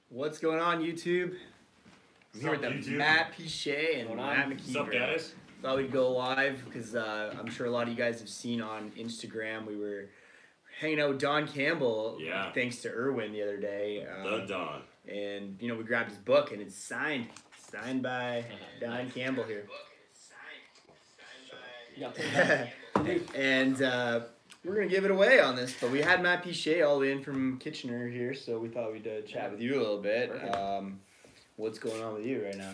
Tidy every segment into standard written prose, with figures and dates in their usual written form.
What's going on, YouTube? I'm here with the Mat Piche and Matt McKeever. What's up, guys? Thought we'd go live because I'm sure a lot of you guys have seen on Instagram. We were hanging out with Don Campbell, thanks to Irwin the other day. The Don. And we grabbed his book and it's signed by Don Campbell here. And we're gonna give it away on this, but we had Mat Piche all in from Kitchener here, so we thought we'd chat with you a little bit. What's going on with you right now?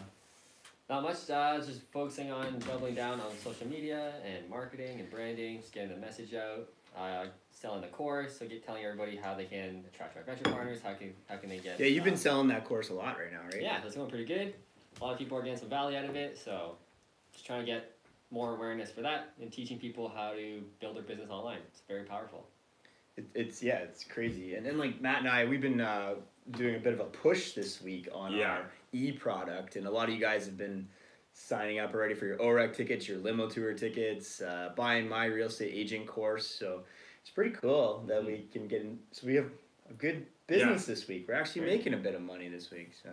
Not much, just focusing on doubling down on social media and marketing and branding, just getting the message out, selling the course, so telling everybody how they can attract our venture partners, how can they get... Yeah, you've been selling that course a lot right now, right? Yeah, that's going pretty good. A lot of people are getting some value out of it, so just trying to get more awareness for that and teaching people how to build their business online. It's very powerful. It's crazy. And then like Matt and I, we've been doing a bit of a push this week on our e-product, and a lot of you guys have been signing up already for your OREC tickets, your limo tour tickets, buying my real estate agent course. So it's pretty cool that we can get in. So we have a good business this week. We're actually making a bit of money this week, so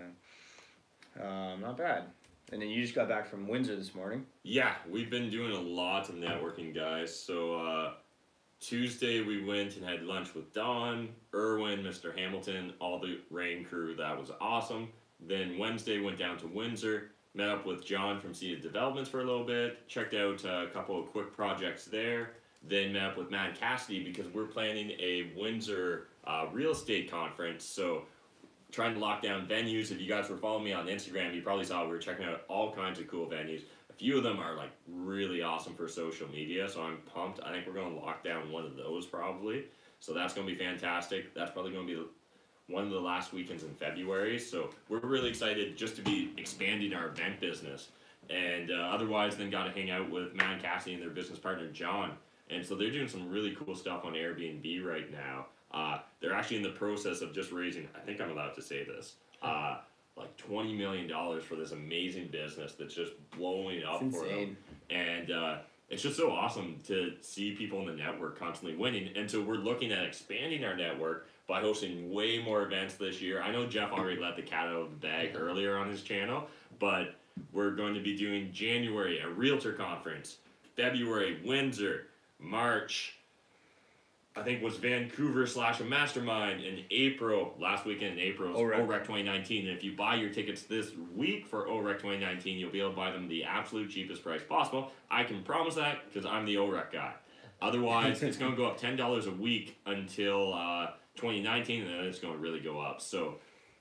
not bad. And then you just got back from Windsor this morning. Yeah, we've been doing a lot of networking, guys. So Tuesday we went and had lunch with Don, Irwin, Mr. Hamilton, all the Rain crew. That was awesome. Then Wednesday went down to Windsor, met up with John from Seeded Developments for a little bit, checked out a couple of quick projects there. Then met up with Matt and Cassidy because we're planning a Windsor real estate conference. So trying to lock down venues. If you guys were following me on Instagram, you probably saw we were checking out all kinds of cool venues. A few of them are like really awesome for social media, so I'm pumped. I think we're going to lock down one of those probably. So that's going to be fantastic. That's probably going to be one of the last weekends in February. So we're really excited just to be expanding our event business. And otherwise, then got to hang out with Matt and Cassie and their business partner, John. And so they're doing some really cool stuff on Airbnb right now. They're actually in the process of just raising, I think I'm allowed to say this, like $20 million for this amazing business that's just blowing up for them. And it's just so awesome to see people in the network constantly winning. And so we're looking at expanding our network by hosting way more events this year. I know Jeff already let the cat out of the bag earlier on his channel, but we're going to be doing January, a realtor conference, February, Windsor, March, I think was Vancouver / a mastermind in April, last weekend in April, OREC 2019. And if you buy your tickets this week for OREC 2019, you'll be able to buy them the absolute cheapest price possible. I can promise that because I'm the OREC guy. Otherwise, it's going to go up $10 a week until 2019, and then it's going to really go up. So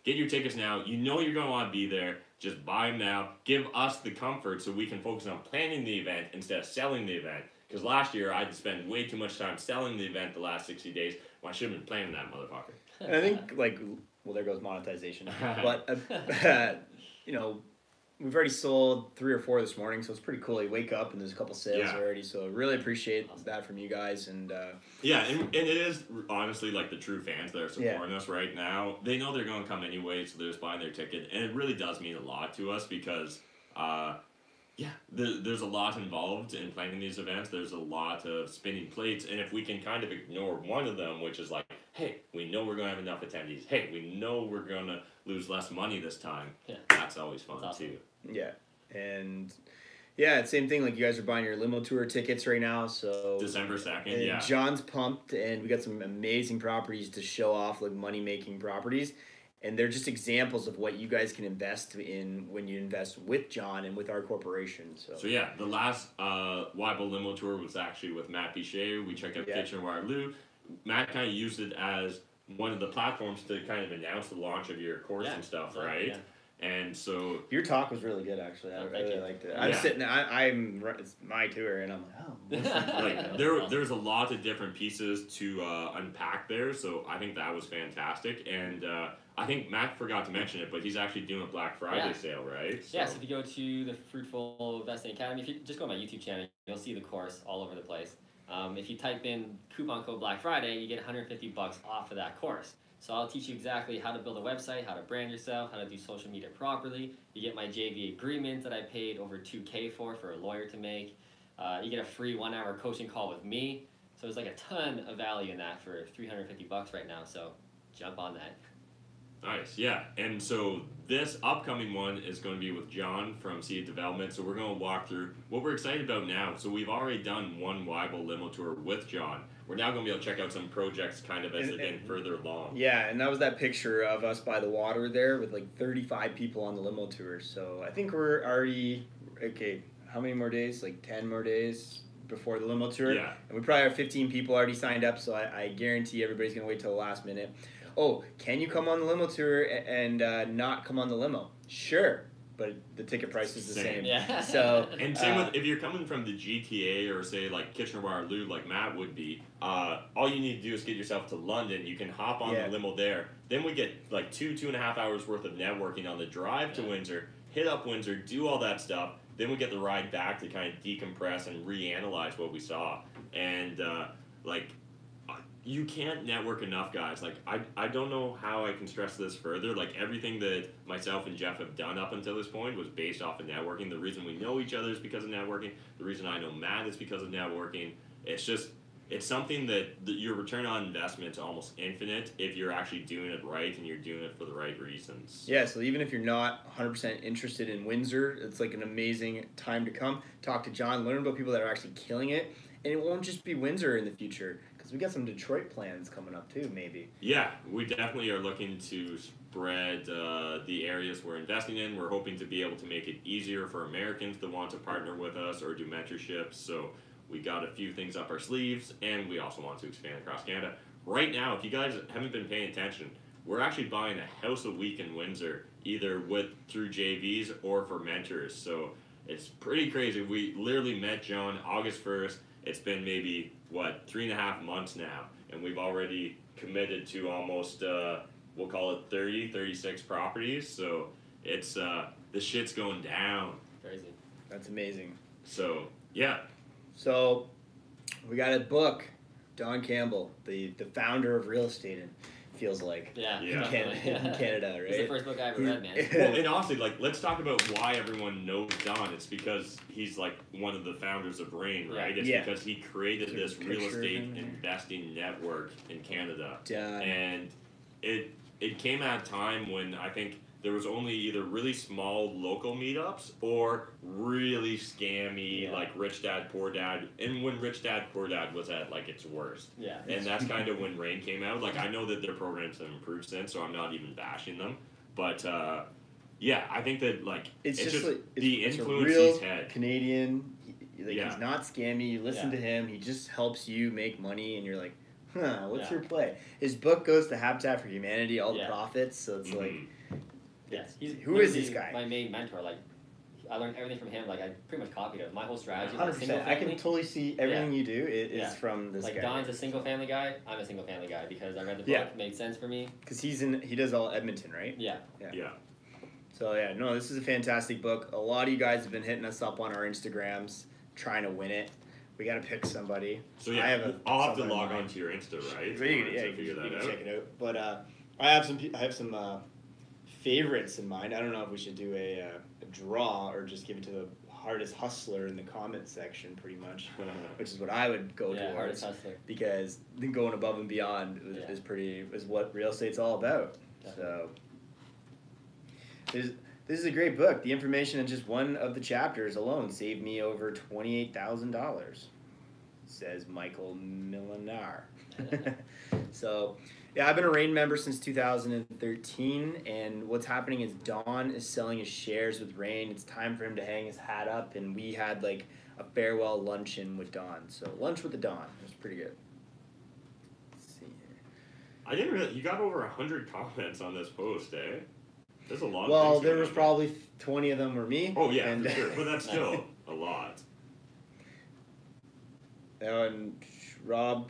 get your tickets now. You know you're going to want to be there. Just buy them now. Give us the comfort so we can focus on planning the event instead of selling the event. Because last year, I had to spend way too much time selling the event the last 60 days. Well, I should have been planning that motherfucker. And I think, well, there goes monetization. But, we've already sold 3 or 4 this morning, so it's pretty cool. You wake up and there's a couple sales already, so really appreciate that from you guys. And and it is honestly like the true fans that are supporting us right now. They know they're going to come anyway, so they're just buying their ticket. And it really does mean a lot to us because... there's a lot involved in planning these events. There's a lot of spinning plates, and if we can kind of ignore one of them, which is like, hey, we know we're going to have enough attendees. Hey, we know we're going to lose less money this time. Yeah. That's always fun, too. Yeah, and same thing. Like you guys are buying your limo tour tickets right now, so December 2nd. John's pumped, and we got some amazing properties to show off, like money-making properties. And they're just examples of what you guys can invest in when you invest with John and with our corporation. So the last Wybo limo tour was actually with Mat Piche. We checked out Kitchener-Waterloo. Matt kind of used it as one of the platforms to kind of announce the launch of your course and stuff, right? Yeah. And so your talk was really good, actually. I really liked it. I'm sitting there. It's my tour, and I'm like, there's a lot of different pieces to unpack there. So I think that was fantastic, and I think Matt forgot to mention it, but he's actually doing a Black Friday sale, right? So. Yes, if you go to the Fruitful Investing Academy, if you just go on my YouTube channel, you'll see the course all over the place. If you type in coupon code Black Friday, you get $150 off of that course. So I'll teach you exactly how to build a website, how to brand yourself, how to do social media properly. You get my JV agreement that I paid over $2,000 for a lawyer to make. You get a free 1-hour coaching call with me. So there's like a ton of value in that for $350 right now. So jump on that. Nice, yeah. And so this upcoming one is going to be with John from Seed Development. So we're going to walk through what we're excited about now. So we've already done one Wybo limo tour with John. We're now going to be able to check out some projects kind of as they're getting further along. Yeah, and that was that picture of us by the water there with like 35 people on the limo tour. So I think we're already, okay, how many more days? Like 10 more days before the limo tour. Yeah. And we probably have 15 people already signed up, so I guarantee everybody's going to wait till the last minute. Oh, can you come on the limo tour and not come on the limo? Sure, but the ticket price is the same. Yeah. So and same with if you're coming from the GTA or say like Kitchener-Waterloo, like Matt would be, all you need to do is get yourself to London. You can hop on the limo there. Then we get like 2.5 hours worth of networking on the drive to Windsor. Hit up Windsor, do all that stuff. Then we get the ride back to kind of decompress and reanalyze what we saw. And you can't network enough, guys. Like, I don't know how I can stress this further. Like, everything that myself and Jeff have done up until this point was based off of networking. The reason we know each other is because of networking. The reason I know Matt is because of networking. It's something that your return on investment is almost infinite if you're actually doing it right and you're doing it for the right reasons. yeah, so even if you're not 100% interested in Windsor, it's like an amazing time to come. Talk to John, learn about people that are actually killing it. And it won't just be Windsor in the future, because we got some Detroit plans coming up too, maybe. Yeah, we definitely are looking to spread the areas we're investing in. We're hoping to be able to make it easier for Americans to want to partner with us or do mentorships. So we got a few things up our sleeves, and we also want to expand across Canada. Right now, if you guys haven't been paying attention, we're actually buying a house a week in Windsor, either through JVs or for mentors. So it's pretty crazy. We literally met John August 1st. It's been maybe, 3.5 months now, and we've already committed to almost, we'll call it 36 properties. So it's, the shit's going down. Crazy. That's amazing. So, yeah. So we got a book, Don Campbell, the founder of real estate, and feels like Yeah. in Canada, right? It's the first book I ever read, man. Well, and honestly, let's talk about why everyone knows Don. It's because he's like one of the founders of RAIN, right? It's because he created this real estate investing network in Canada. And it came at a time when I think there was only either really small local meetups or really scammy, like Rich Dad, Poor Dad. And when Rich Dad, Poor Dad was at, like, its worst. Yeah. And that's kind of when RAIN came out. Like, I know that their programs have improved since, so I'm not even bashing them. But, yeah, I think that, like, it's just like, the influence real he's had. Canadian. He's not scammy. You listen to him. He just helps you make money, and you're like, what's your play? His book goes to Habitat for Humanity, all the profits, so it's like... Yes, who is this guy? My main mentor. Like, I learned everything from him. Like, I pretty much copied it. My whole strategy. 100%. I can totally see everything you do is from this guy. Like, Don's a single family guy. I'm a single family guy because I read the book. It made sense for me. Because he does all Edmonton, right? Yeah. So this is a fantastic book. A lot of you guys have been hitting us up on our Instagrams trying to win it. We got to pick somebody. So I'll have to log on to your Insta, right? You can check it out. But I have some favorites in mind. I don't know if we should do a draw or just give it to the hardest hustler in the comment section, pretty much, which is what I would go towards. Hardest hustler. Because going above and beyond is what real estate's all about. Definitely. So this is a great book. The information in just one of the chapters alone saved me over $28,000, says Michael Milinar. So, I've been a RAIN member since 2013, and what's happening is Don is selling his shares with RAIN. It's time for him to hang his hat up, and we had like a farewell luncheon with Don. So, lunch with the Don. It was pretty good. Let's see here. I didn't realize you got over 100 comments on this post, eh? There's a lot. Well, there was probably 20 of them were me. Oh yeah, for sure. But that's still a lot. And Rob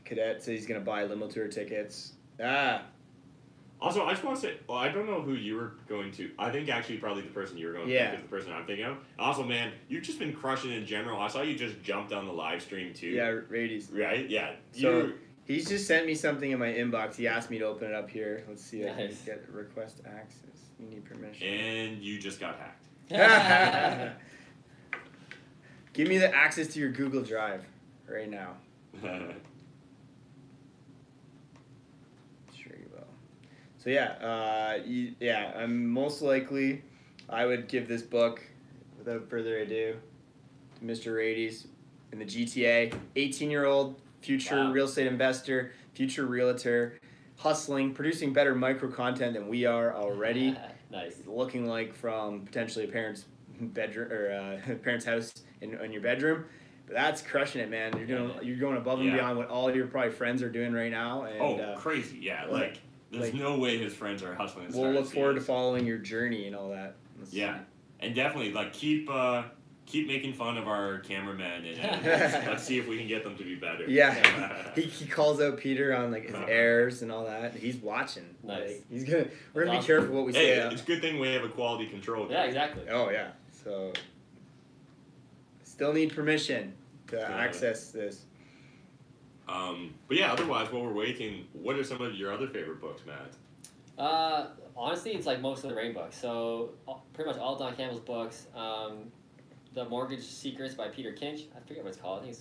Cadet says he's gonna buy limo tour tickets. Also, I just want to say, I don't know who you were going to. I think actually probably the person you were going to is the person I'm thinking of. Also, man, you've just been crushing in general. I saw you just jumped on the live stream too. Yeah, Radies. Right? Yeah. So he's just sent me something in my inbox. He asked me to open it up here. Let's see if I can get request access. You need permission. And you just got hacked. Give me the access to your Google Drive right now. Sure you will. So So yeah, I'm most likely, I would give this book, without further ado, to Mr. Rades in the GTA, 18-year-old, future real estate investor, future realtor, hustling, producing better micro content than we are already. Nice. Looking like from potentially a parent's bedroom or parent's house in your bedroom. But that's crushing it, man. You're going above and beyond what all your probably friends are doing right now. And, crazy! Yeah, like there's no way his friends are hustling. We'll look forward to following your journey and all that. And definitely like keep making fun of our cameraman and let's see if we can get them to be better. Yeah, he calls out Peter on like his errors and all that. He's watching. Nice. Like, we're gonna be careful what we say. It's a good thing we have a quality control. Yeah, exactly. Oh yeah. So still need permission to access this. But yeah, otherwise, while we're waiting, what are some of your other favorite books, Matt? Honestly, it's like most of the Rain books. So pretty much all Don Campbell's books. The Mortgage Secrets by Peter Kinch. I forget what it's called. I think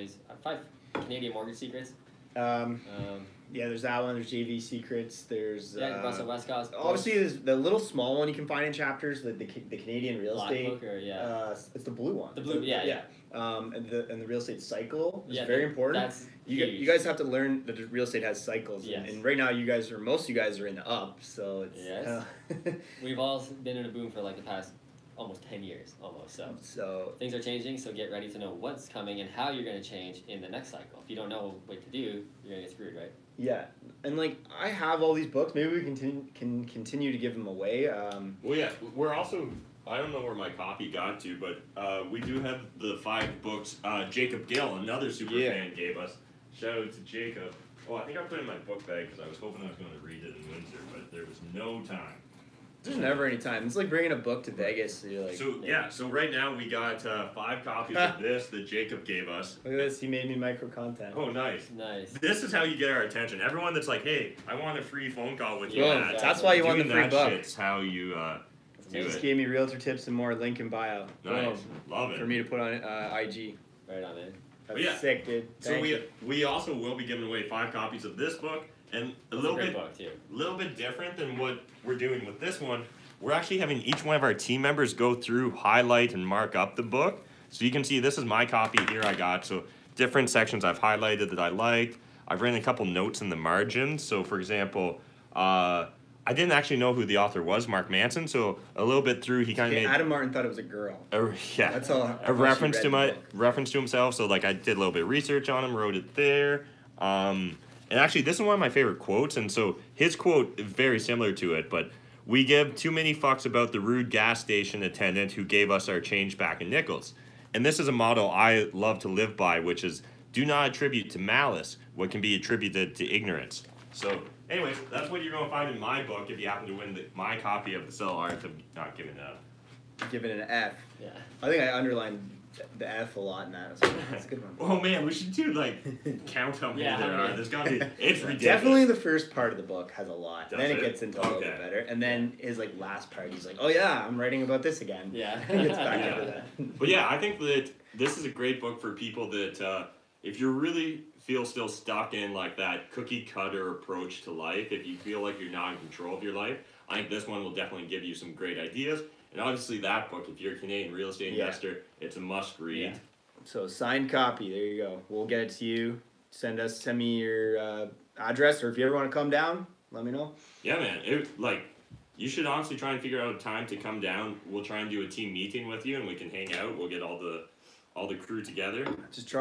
it's 5 Canadian Mortgage Secrets. Yeah, there's that one. There's JV Secrets. There's Russell Westcott's books. Obviously, there's the little small one you can find in chapters. The Canadian real Black estate. Book it's the blue one. The blue, yeah. And the real estate cycle is Yeah, very important. That's you guys have to learn that the real estate has cycles. Yes. And right now, most of you guys are in the up. So it's. Yes. We've all been in a boom for like the past almost 10 years, so things are changing, so get ready to know what's coming and how you're going to change in the next cycle. If you don't know what to do, you're going to get screwed, right? Yeah, and like I have all these books, maybe we can continue to give them away. Well, yeah, we're also, I don't know where my copy got to, but we do have the 5 books Jacob Gill, another super fan, gave us. Shout out to Jacob. Oh, I think I put it in my book bag because I was hoping I was going to read it in Windsor, but there was no time. There's never any time. It's like bringing a book to Vegas. So you're like, so right now we got 5 copies of this that Jacob gave us. Look at this. He made me micro content. Oh, nice. Nice. This is how you get our attention. Everyone that's like, hey, I want a free phone call with you. Yeah, that's why you want the free book. That's how you do it. Just gave me realtor tips and more. Link in bio. Nice. Love it. For me to put on IG. Right on, man. That's sick, dude. So we also will be giving away 5 copies of this book. And a little bit different than what we're doing with this one. We're actually having each one of our team members go through, highlight, and mark up the book. So you can see this is my copy here I got. So different sections I've highlighted that I liked. I've written a couple notes in the margins. So for example, I didn't actually know who the author was, Mark Manson. So a little bit through, he kind of made Adam Martin thought it was a girl. That's all. A reference to himself. So like I did a little bit of research on him, wrote it there. And actually, this is one of my favorite quotes. And so his quote is very similar to it, but we give too many fucks about the rude gas station attendant who gave us our change back in nickels. And this is a motto I love to live by, which is do not attribute to malice what can be attributed to ignorance. So anyways, that's what you're going to find in my book if you happen to win my copy of The Subtle Art of Not Giving Up. Give it an F. Yeah. I think I underlined the F a lot in that. That's a good one. Oh man, we should do like count how many there are. There's gotta be. It's ridiculous. Definitely the first part of the book has a lot. Does then it gets into a little bit better, and then his like last part, he's like, "Oh yeah, I'm writing about this again." Yeah. He gets back into that. But yeah, I think that this is a great book for people that if you really feel still stuck in like that cookie cutter approach to life, if you feel like you're not in control of your life, I think this one will definitely give you some great ideas. And obviously that book, if you're a Canadian real estate investor, it's a must read. Yeah. So signed copy, there you go. We'll get it to you. Send me your address, or if you ever want to come down, let me know. Yeah, man. You should honestly try and figure out a time to come down. We'll try and do a team meeting with you, and we can hang out. We'll get all the crew together. Just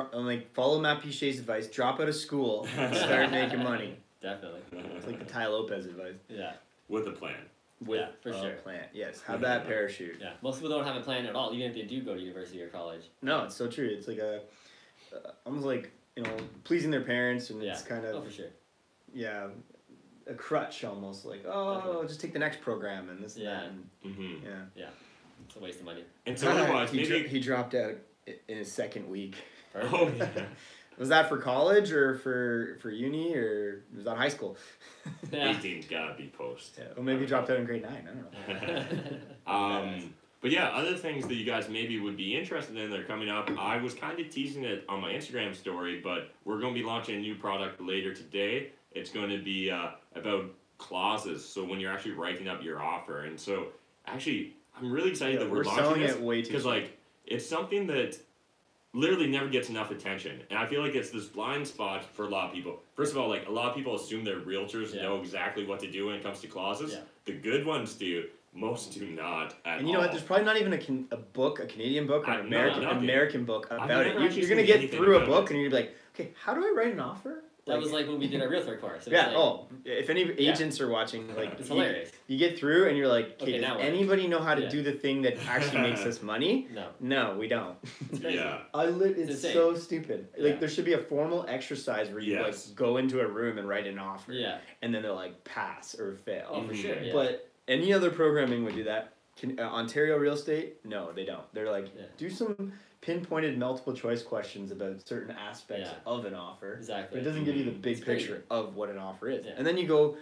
follow Mat Piche's advice. Drop out of school and start making money. Definitely. It's like the Ty Lopez advice. Yeah. With a plan. Yeah, for sure. Plan. Yes, have that parachute. Yeah, most people don't have a plan at all, even if they do go to university or college. No, it's so true. It's like almost like, pleasing their parents, and it's kind of, for sure. Yeah, a crutch almost, like, just take the next program and this and that. And, Yeah, it's a waste of money. And so otherwise, he dropped out in his second week. Oh, yeah. Was that for college or for uni, or was that high school? 18's gotta be post. Yeah. Well, maybe he dropped out in grade 9. I don't know. But yeah, other things that you guys maybe would be interested in that are coming up. I was kind of teasing it on my Instagram story, but we're going to be launching a new product later today. It's going to be about clauses. So when you're actually writing up your offer, and so actually, I'm really excited that we're launching selling this it way too because like it's something that literally never gets enough attention, and I feel like it's this blind spot for a lot of people. First of all, like a lot of people assume their realtors know exactly what to do when it comes to clauses. The good ones do. Most do not at all. And you know what? There's probably not even a Canadian book or an American book about it. You're going to get through a book and you're going to be like, okay, how do I write an offer? That was like when we did our realtor course. Yeah. Like, if any agents are watching, like it's hilarious. You get through and you're like, okay, does now anybody know how to do the thing that actually makes us money? No, we don't. It's crazy. It's so stupid. Like there should be a formal exercise where you like go into a room and write an offer. And then they're like pass or fail. Oh, for sure. Yeah. But any other programming would do that. Ontario real estate? No, they don't. They're like, do some pinpointed multiple choice questions about certain aspects of an offer. Exactly. But it doesn't give you the big picture of what an offer is. And then you go,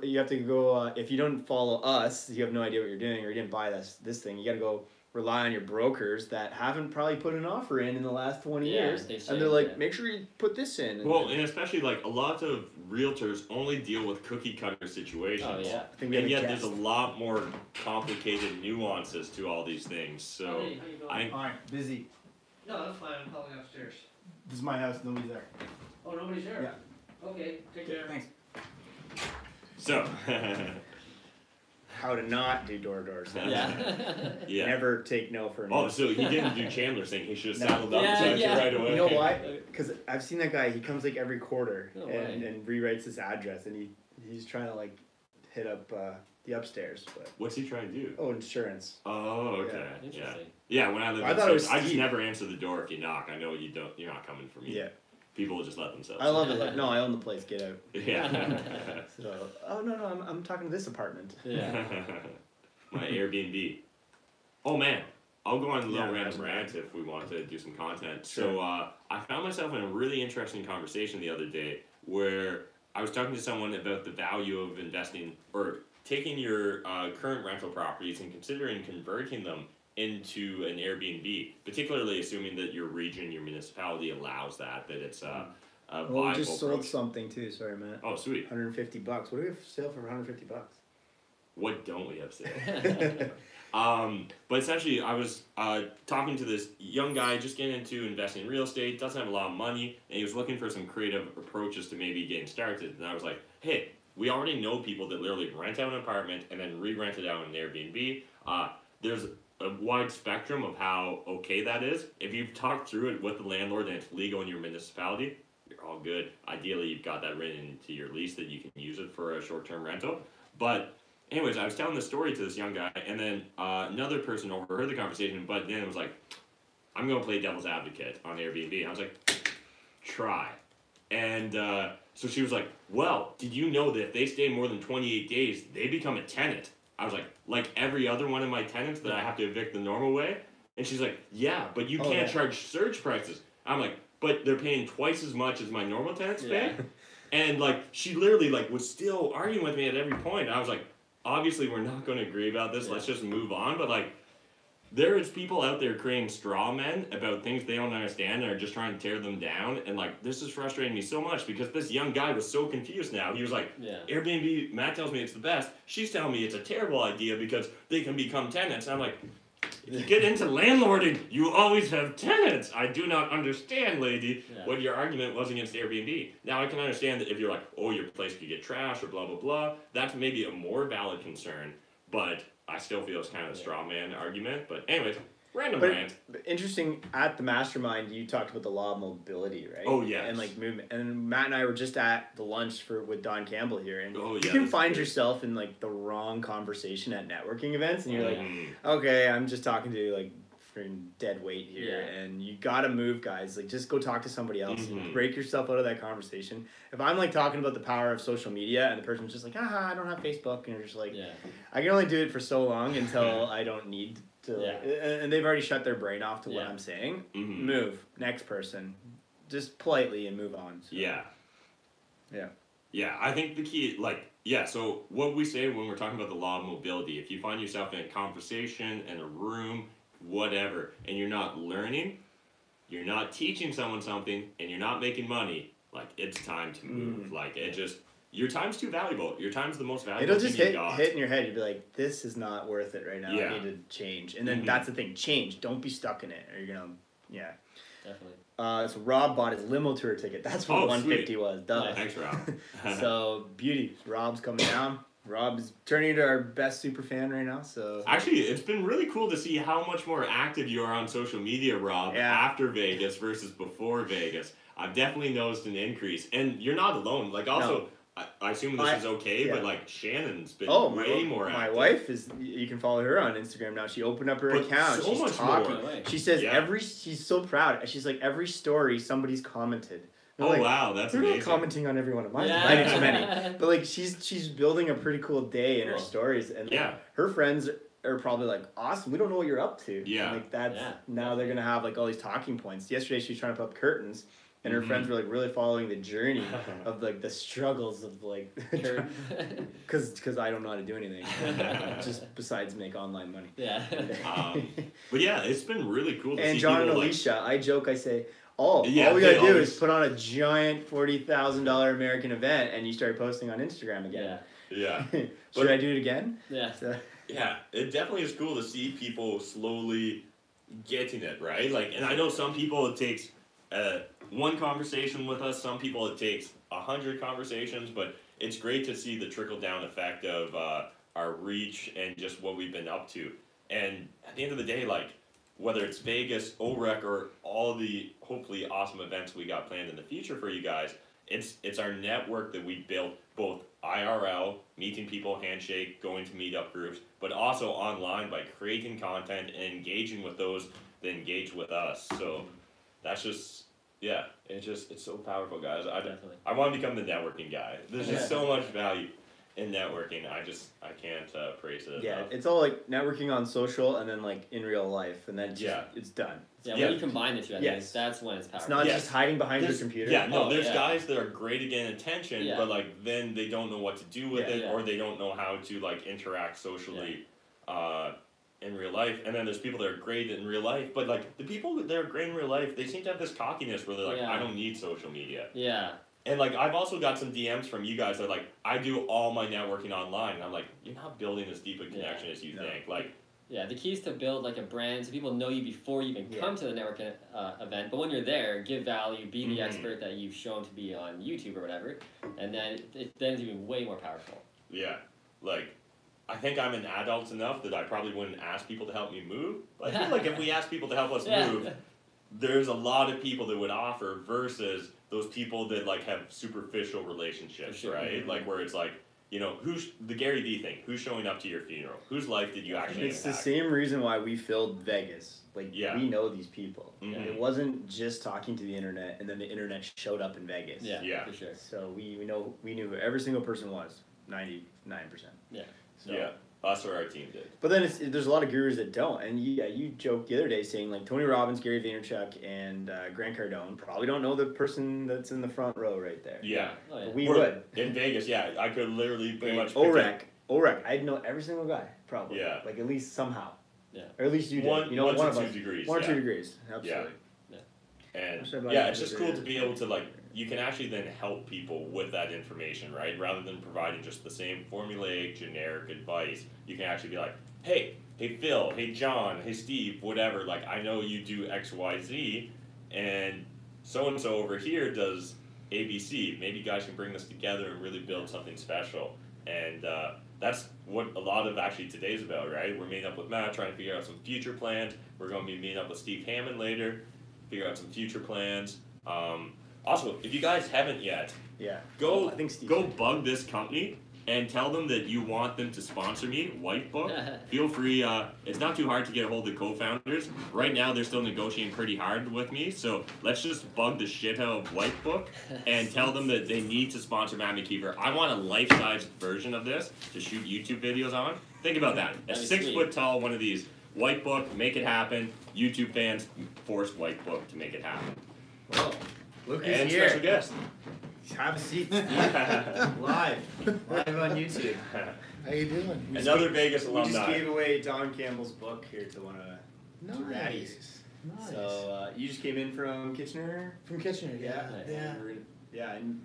you have to go, if you don't follow us, you have no idea what you're doing, or you didn't buy this thing, you got to go rely on your brokers that haven't probably put an offer in the last 20 years. And they're like, make sure you put this in. And especially like a lot of realtors only deal with cookie cutter situations. Oh, yeah. And yet there's a lot more complicated nuances to all these things. So Alright, busy. No, that's fine. I'm calling upstairs. This is my house, nobody's there. Oh, nobody's there? Yeah. Okay, take care. Thanks. So how to not do door-to-door sales. Yeah. Never take no for no. Oh, so he didn't do Chandler's thing. He should have saddled up and said right away. You know why? Because I've seen that guy. He comes like every quarter and rewrites his address, and he's trying to like hit up the upstairs. But what's he trying to do? Oh, insurance. Oh, okay. Interesting. Yeah, when I lived I just never answer the door if you knock. I know you're not coming for me. Yeah. People will just let themselves. I love it. Like, no, I own the place. Get out. Yeah. So, oh no, I'm talking to this apartment. Yeah. My Airbnb. Oh man, I'll go on a little random rant if we want to do some content. Sure. So I found myself in a really interesting conversation the other day where I was talking to someone about the value of investing or taking your current rental properties and considering converting them into an Airbnb, particularly assuming that your region, your municipality allows that it's a viable we just sold approach. Something too. Sorry, Matt. Oh, sweet. $150. What do we have for sale for $150? What don't we have sale? But essentially, I was talking to this young guy just getting into investing in real estate, doesn't have a lot of money, and he was looking for some creative approaches to maybe getting started. And I was like, hey, we already know people that literally rent out an apartment and then re-rent it out in an Airbnb. There's a wide spectrum of how okay that is. If you've talked through it with the landlord and it's legal in your municipality, you're all good. Ideally, you've got that written into your lease that you can use it for a short-term rental. But anyways, I was telling the story to this young guy, and then another person overheard the conversation, but then it was like, I'm going to play devil's advocate on Airbnb. And I was like, try. And so she was like, well, did you know that if they stay more than 28 days, they become a tenant? I was like every other one of my tenants that I have to evict the normal way? And she's like, yeah, but you can't charge surge prices. I'm like, but they're paying twice as much as my normal tenants pay? And like, she literally like was still arguing with me at every point. I was like, obviously we're not going to agree about this. Let's just move on. But like, there is people out there creating straw men about things they don't understand and are just trying to tear them down. And like, this is frustrating me so much because this young guy was so confused now. He was like, Airbnb, Matt tells me it's the best. She's telling me it's a terrible idea because they can become tenants. And I'm like, if you get into landlording, you always have tenants. I do not understand, lady, what your argument was against Airbnb. Now, I can understand that if you're like, oh, your place could get trashed or blah, blah, blah. That's maybe a more valid concern. But I still feel it's kind of a straw man argument. But anyways, random rant. But interesting, at the mastermind, you talked about the law of mobility, right? Oh, yes. And like movement. And Matt and I were just at the lunch with Don Campbell here. And you yeah, can find yourself in like the wrong conversation at networking events. And you're like, okay, I'm just talking to like freaking dead weight here. And you got to move, guys. Like, just go talk to somebody else. And break yourself out of that conversation. If I'm like talking about the power of social media and the person's just like, I don't have Facebook. And you're just like, I can only do it for so long until I don't need to. And they've already shut their brain off to what I'm saying. Move. Next person. Just politely and move on. So. Yeah, I think the key, so what we say when we're talking about the law of mobility, if you find yourself in a conversation, in a room, whatever, and you're not learning, you're not teaching someone something, and you're not making money, like, it's time to move. Like, it just, your time's too valuable. Your time's the most valuable. It'll just thing you got. hit in your head. You'll be like, this is not worth it right now. Yeah. I need to change. And then that's the thing. Change. Don't be stuck in it. Or you're going to, yeah. Definitely. So Rob bought his limo tour ticket. That's what 150 was. Duh. Nice. Thanks, Rob. So, beauty. Rob's coming down. Rob's turning into our best super fan right now. So Actually, it's been really cool to see how much more active you are on social media, Rob, after Vegas versus before Vegas. I've definitely noticed an increase. And you're not alone. Like, also, I assume this is okay, but, like, Shannon's been way more active. My wife is, you can follow her on Instagram now. She opened up her account. So she's much talking. more. She says she's so proud. She's like, every story somebody's commented. Oh, like, wow, that's amazing. Not commenting on every one of mine. I didn't too many. But, like, she's building a pretty cool day in her stories. And like, her friends are probably like, awesome, we don't know what you're up to. Yeah. And, like, that's, now they're going to have, like, all these talking points. Yesterday, she was trying to put up curtains. And her friends were, like, really following the journey of, like, the struggles of, like, because I don't know how to do anything. Just besides make online money. Yeah. But, yeah, it's been really cool to see And John and people, Alicia, I joke, I say, all we gotta do is put on a giant $40,000 American event and you start posting on Instagram again. Yeah. Should I do it again? Yeah. Yeah, it definitely is cool to see people slowly getting it, right? Like, and I know some people it takes one conversation with us, some people it takes 100 conversations, but it's great to see the trickle-down effect of our reach and just what we've been up to. And at the end of the day, like, whether it's Vegas, OREC, or all the hopefully awesome events we got planned in the future for you guys, it's our network that we built, both IRL, meeting people, handshake, going to meetup groups, but also online by creating content and engaging with those that engage with us. So that's just, it's so powerful, guys. I want to become the networking guy. There's just so much value in networking. I can't praise it enough. It's all like networking on social and then like in real life, and then it's done. When you combine the two, I think that's when it's powerful. It's not just hiding behind your computer. There's guys that are great at getting attention, but like then they don't know what to do with it, or they don't know how to like interact socially in real life. And then there's people that are great in real life, but like the people that are great in real life, they seem to have this cockiness where they're like, I don't need social media. Yeah. And, like, I've also got some DMs from you guys that are like, I do all my networking online. And I'm like, you're not building as deep a connection as you think. Like, the key is to build, like, a brand so people know you before you even come to the networking event. But when you're there, give value, be the expert that you've shown to be on YouTube or whatever. And then it's even way more powerful. Yeah. Like, I think I'm an adult enough that I probably wouldn't ask people to help me move. But I feel like if we ask people to help us move, there's a lot of people that would offer versus those people that like have superficial relationships, right? Like where it's like, you know, who's the Gary Vee thing? Who's showing up to your funeral? Whose life did you actually It's impact? the same reason why we filled Vegas. Like we know these people. It wasn't just talking to the internet and then the internet showed up in Vegas. Yeah, for sure. So we knew who every single person was. 99%. Yeah. So. Us or our team did. But then there's a lot of gurus that don't. And you joked the other day saying like Tony Robbins, Gary Vaynerchuk, and Grant Cardone probably don't know the person that's in the front row right there. Yeah. But we would. In Vegas, I could literally pretty much OREC, I'd know every single guy, probably. Yeah. Like at least somehow. Yeah. Or at least you did. One of or us. 2 degrees. 1 or 2 degrees. Absolutely. And it's just cool to be able to like, you can actually then help people with that information, right? Rather than providing just the same formulaic, generic advice, you can actually be like, hey Phil, hey John, hey Steve, whatever, like I know you do X, Y, Z, and so over here does ABC. Maybe you guys can bring this together and really build something special. And that's what a lot of actually today's about, right? We're meeting up with Matt, trying to figure out some future plans. We're going to be meeting up with Steve Hammond later, figure out some future plans. Also, if you guys haven't yet, go bug this company and tell them that you want them to sponsor me, Wybo. Feel free. It's not too hard to get a hold of co-founders. Right now, they're still negotiating pretty hard with me, so let's just bug the shit out of Wybo and tell them that they need to sponsor Matt McKeever. I want a life-size version of this to shoot YouTube videos on. Think about that. A 6 foot tall one of these. Wybo, make it happen. YouTube fans, force Wybo to make it happen. Whoa. Look who's and here. Special guest. Have a seat. Live on YouTube. How you doing? Another Vegas alumni. We just gave away Don Campbell's book here to one of the ratties. Nice. So you just came in from Kitchener? From Kitchener, yeah. And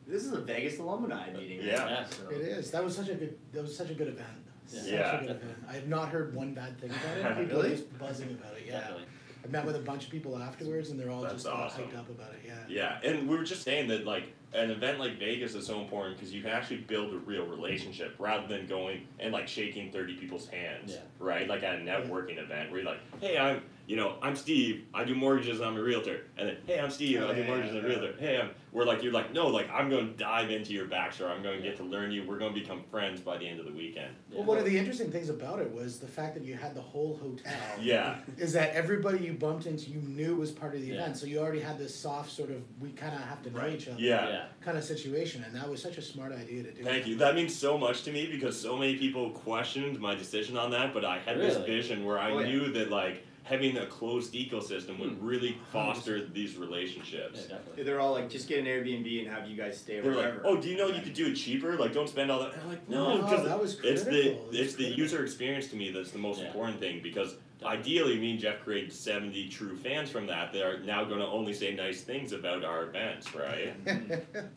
This is a Vegas alumni meeting. Yeah. Yeah. So. It is. That was such a good event. Such Yeah. a good event. I have not heard one bad thing about it. People Really? are just buzzing about it. Yeah. Definitely. I met with a bunch of people afterwards, and they're all That's just awesome. hyped up about it. Yeah. Yeah, and we were just saying that like an event like Vegas is so important because you can actually build a real relationship rather than going and like shaking 30 people's hands, Yeah. right? Like at a networking event where you're like, hey, I'm Steve, I do mortgages, I'm a realtor, and then hey, I'm Steve, I do mortgages, I'm a realtor. Hey, you're like, no, like I'm going to dive into your backstory, I'm going to get to learn you, we're going to become friends by the end of the weekend. Well, one of the interesting things about it was the fact that you had the whole hotel. Yeah. Is that everybody you bumped into you knew was part of the Yeah. event, so you already had this soft sort of we kind of have to know each other Yeah. kind of situation, and that was such a smart idea to do. Thank you. That means so much to me because so many people questioned my decision on that, but I had this Really? vision where I knew that like having a closed ecosystem would really foster these relationships. Yeah, definitely. They're all like, just get an Airbnb and have you guys stay They're wherever. like, oh, do you know you could do it cheaper? Like, don't spend all that. And I'm like, no, No, because that was it's critical. the It was critical. user experience to me that's the most Yeah. important thing because ideally, me and Jeff created 70 true fans from that. They are now going to only say nice things about our events, right?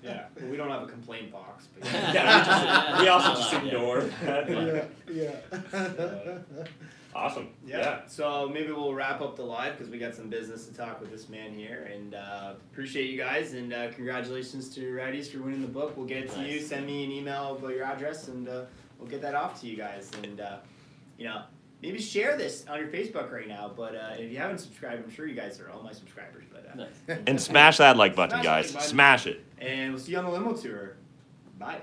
Yeah. Well, we don't have a complaint box, but Yeah, we also just Yeah. ignore that. yeah. Awesome. yeah. So maybe we'll wrap up the live because we got some business to talk with this man here, and appreciate you guys, and congratulations to Righties for winning the book. We'll get it to you. Nice. Send me an email about your address, and we'll get that off to you guys. And maybe share this on your Facebook right now. But if you haven't subscribed, I'm sure you guys are all my subscribers. But Nice. And smash that like button, Smash that guys. like button. Smash it. And we'll see you on the limo tour. Bye.